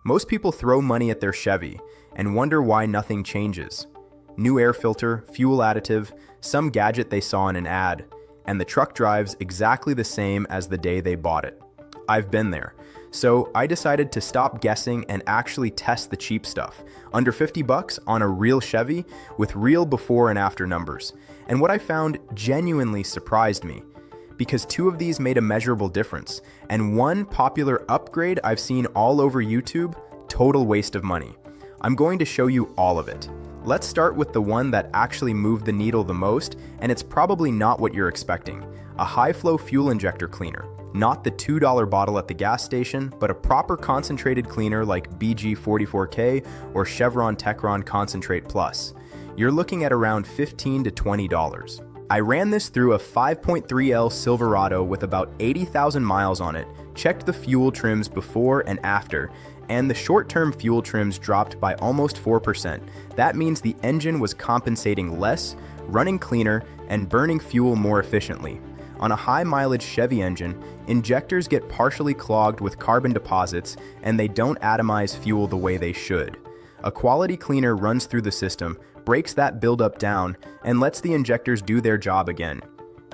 Most people throw money at their Chevy and wonder why nothing changes. New air filter, fuel additive, some gadget they saw in an ad, and the truck drives exactly the same as the day they bought it. I've been there. So I decided to stop guessing and actually test the cheap stuff, under 50 bucks on a real Chevy with real before and after numbers. And what I found genuinely surprised me, because two of these made a measurable difference, and one popular upgrade I've seen all over YouTube, total waste of money. I'm going to show you all of it. Let's start with the one that actually moved the needle the most, and it's probably not what you're expecting. A high-flow fuel injector cleaner. Not the $2 bottle at the gas station, but a proper concentrated cleaner like BG44K or Chevron Techron Concentrate Plus. You're looking at around $15 to $20. I ran this through a 5.3L Silverado with about 80,000 miles on it, checked the fuel trims before and after, and the short-term fuel trims dropped by almost 4%. That means the engine was compensating less, running cleaner, and burning fuel more efficiently. On a high-mileage Chevy engine, injectors get partially clogged with carbon deposits and they don't atomize fuel the way they should. A quality cleaner runs through the system, breaks that buildup down, and lets the injectors do their job again.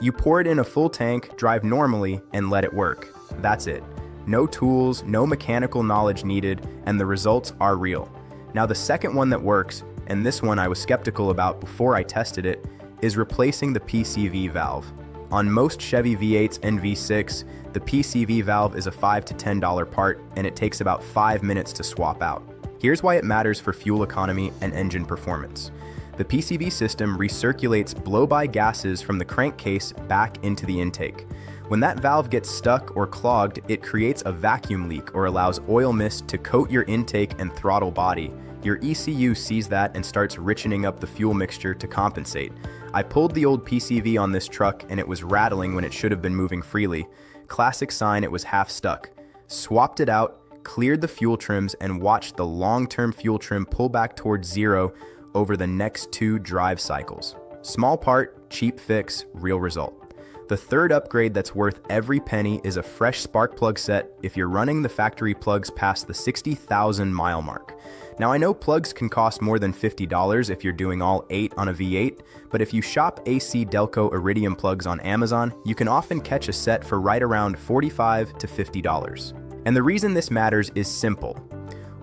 You pour it in a full tank, drive normally, and let it work. That's it. No tools, no mechanical knowledge needed, and the results are real. Now the second one that works, and this one I was skeptical about before I tested it, is replacing the PCV valve. On most Chevy V8s and V6, the PCV valve is a $5 to $10 part, and it takes about 5 minutes to swap out. Here's why it matters for fuel economy and engine performance. The PCV system recirculates blow-by gases from the crankcase back into the intake. When that valve gets stuck or clogged, it creates a vacuum leak or allows oil mist to coat your intake and throttle body. Your ECU sees that and starts richening up the fuel mixture to compensate. I pulled the old PCV on this truck and it was rattling when it should have been moving freely. Classic sign it was half stuck. Swapped it out, cleared the fuel trims, and watched the long-term fuel trim pull back towards zero over the next 2 drive cycles. Small part, cheap fix, real result. The third upgrade that's worth every penny is a fresh spark plug set if you're running the factory plugs past the 60,000 mile mark. Now I know plugs can cost more than $50 if you're doing all 8 on a V8, but if you shop AC Delco Iridium plugs on Amazon, you can often catch a set for right around $45 to $50. And the reason this matters is simple.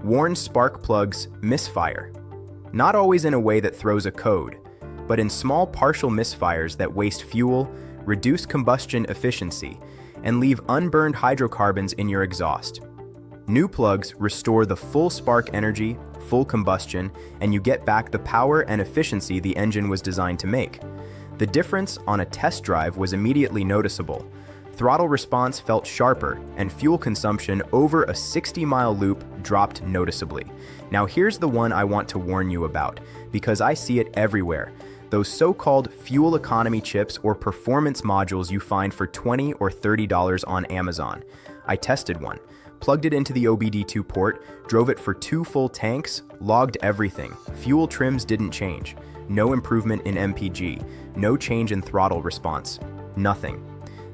Worn spark plugs misfire. Not always in a way that throws a code, but in small partial misfires that waste fuel, reduce combustion efficiency, and leave unburned hydrocarbons in your exhaust. New plugs restore the full spark energy, full combustion, and you get back the power and efficiency the engine was designed to make. The difference on a test drive was immediately noticeable. Throttle response felt sharper, and fuel consumption over a 60-mile loop dropped noticeably. Now here's the one I want to warn you about, because I see it everywhere. Those so-called fuel economy chips or performance modules you find for $20 or $30 on Amazon. I tested one, plugged it into the OBD2 port, drove it for 2 full tanks, logged everything. Fuel trims didn't change. No improvement in MPG. No change in throttle response. Nothing.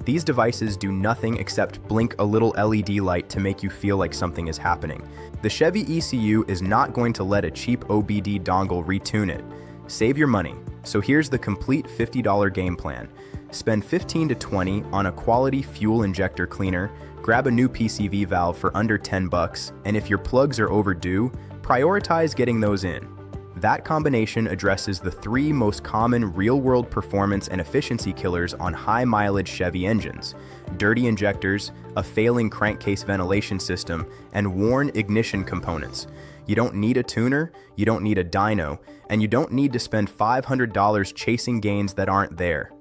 These devices do nothing except blink a little LED light to make you feel like something is happening. The Chevy ECU is not going to let a cheap OBD dongle retune it. Save your money. So here's the complete $50 game plan. Spend $15 to $20 on a quality fuel injector cleaner, grab a new PCV valve for under 10 bucks, and if your plugs are overdue, prioritize getting those in. That combination addresses the 3 most common real-world performance and efficiency killers on high-mileage Chevy engines: dirty injectors, a failing crankcase ventilation system, and worn ignition components. You don't need a tuner, you don't need a dyno, and you don't need to spend $500 chasing gains that aren't there.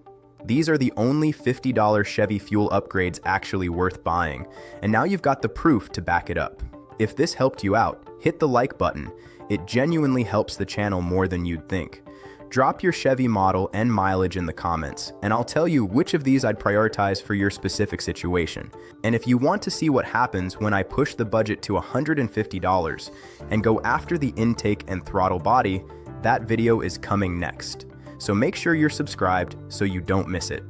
These are the only $50 Chevy fuel upgrades actually worth buying, and now you've got the proof to back it up. If this helped you out, hit the like button. It genuinely helps the channel more than you'd think. Drop your Chevy model and mileage in the comments, and I'll tell you which of these I'd prioritize for your specific situation. And if you want to see what happens when I push the budget to $150 and go after the intake and throttle body, that video is coming next. So make sure you're subscribed so you don't miss it.